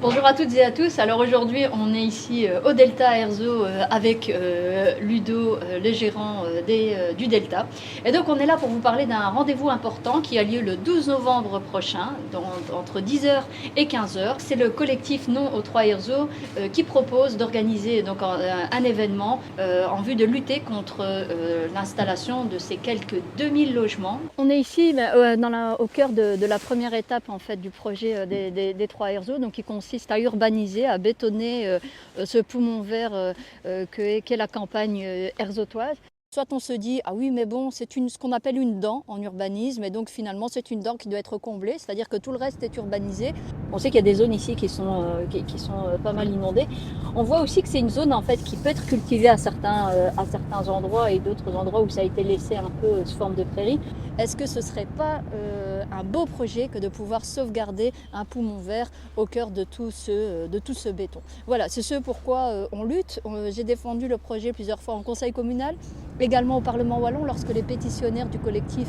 Bonjour à toutes et à tous. Alors aujourd'hui, on est ici au Delta Airzo avec Ludo, le gérant du Delta. Et donc on est là pour vous parler d'un rendez-vous important qui a lieu le 12 novembre prochain, entre 10h et 15h. C'est le collectif Non aux 3 Airzo qui propose d'organiser donc un événement en vue de lutter contre l'installation de ces quelques 2000 logements. On est ici au cœur de la première étape en fait du projet des 3 Airzo, donc qui consiste à urbaniser, à bétonner ce poumon vert qu'est la campagne herzotoise. Soit on se dit, ah oui, mais bon, c'est ce qu'on appelle une dent en urbanisme, et donc finalement c'est une dent qui doit être comblée, c'est-à-dire que tout le reste est urbanisé. On sait qu'il y a des zones ici qui sont pas mal inondées. On voit aussi que c'est une zone en fait qui peut être cultivée à certains endroits et d'autres endroits où ça a été laissé un peu sous forme de prairie. Est-ce que ce ne serait pas un beau projet que de pouvoir sauvegarder un poumon vert au cœur de tout ce béton? Voilà, c'est ce pourquoi on lutte. J'ai défendu le projet plusieurs fois en conseil communal, également au Parlement wallon lorsque les pétitionnaires du collectif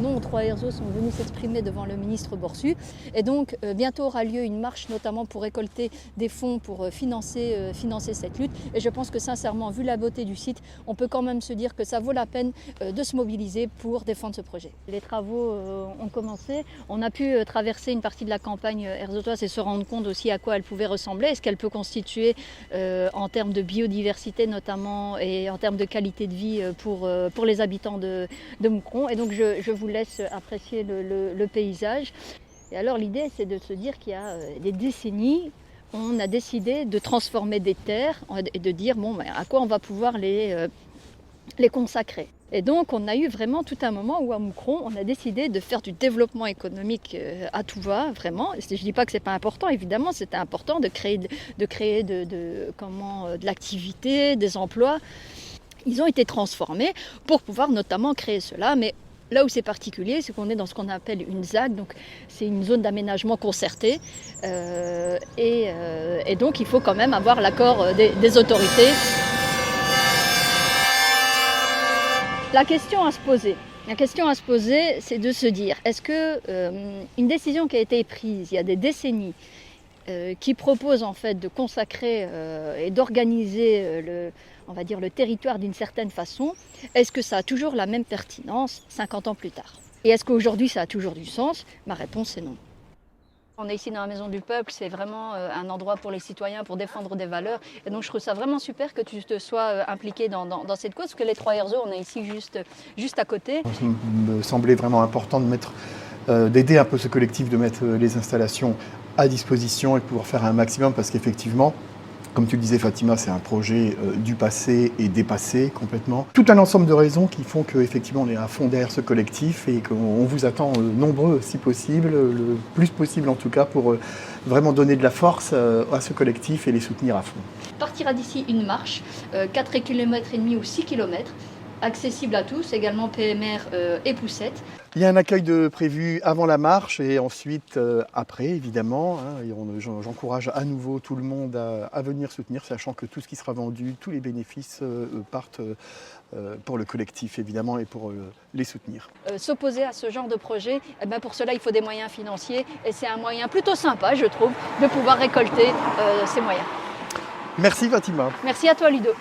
Non aux 3 Airzo sont venus s'exprimer devant le ministre Borsu. Et donc bientôt aura lieu une marche notamment pour récolter des fonds pour financer cette lutte. Et je pense que sincèrement, vu la beauté du site, on peut quand même se dire que ça vaut la peine de se mobiliser pour défendre ce projet. Les travaux ont commencé. On a pu traverser une partie de la campagne herzotoise et se rendre compte aussi à quoi elle pouvait ressembler et ce qu'elle peut constituer en termes de biodiversité notamment et en termes de qualité de vie pour les habitants de Moucron. Et donc je vous laisse apprécier le paysage. Et alors l'idée c'est de se dire qu'il y a des décennies, on a décidé de transformer des terres et de dire bon, à quoi on va pouvoir les consacrer. Et donc on a eu vraiment tout un moment où à Moucron on a décidé de faire du développement économique à tout va, vraiment. Je ne dis pas que ce n'est pas important, évidemment c'était important de créer de l'activité, des emplois. Ils ont été transformés pour pouvoir notamment créer cela, mais là où c'est particulier, c'est qu'on est dans ce qu'on appelle une ZAC, donc c'est une zone d'aménagement concerté, et donc il faut quand même avoir l'accord des autorités. La question à se poser, c'est de se dire, est-ce que une décision qui a été prise il y a des décennies, qui propose en fait de consacrer et d'organiser le territoire d'une certaine façon, est-ce que ça a toujours la même pertinence 50 ans plus tard? Et est-ce qu'aujourd'hui ça a toujours du sens? Ma réponse est non. On est ici dans la Maison du Peuple, c'est vraiment un endroit pour les citoyens, pour défendre des valeurs. Et donc je trouve ça vraiment super que tu te sois impliqué dans cette cause, parce que les 3 Airzo, on est ici juste à côté. Ça me semblait vraiment important d'aider un peu ce collectif, de mettre les installations à disposition et de pouvoir faire un maximum, parce qu'effectivement, comme tu le disais Fatima, c'est un projet du passé et dépassé complètement. Tout un ensemble de raisons qui font qu'effectivement on est à fond derrière ce collectif et qu'on vous attend nombreux si possible, le plus possible en tout cas, pour vraiment donner de la force à ce collectif et les soutenir à fond. Partira d'ici une marche, 4,5 km ou 6 km, accessible à tous, également PMR et poussette. Il y a un accueil prévu avant la marche et ensuite après, évidemment. J'encourage à nouveau tout le monde à venir soutenir, sachant que tout ce qui sera vendu, tous les bénéfices partent pour le collectif, évidemment, et pour les soutenir. S'opposer à ce genre de projet, pour cela, il faut des moyens financiers. Et c'est un moyen plutôt sympa, je trouve, de pouvoir récolter ces moyens. Merci Fatima. Merci à toi Ludo.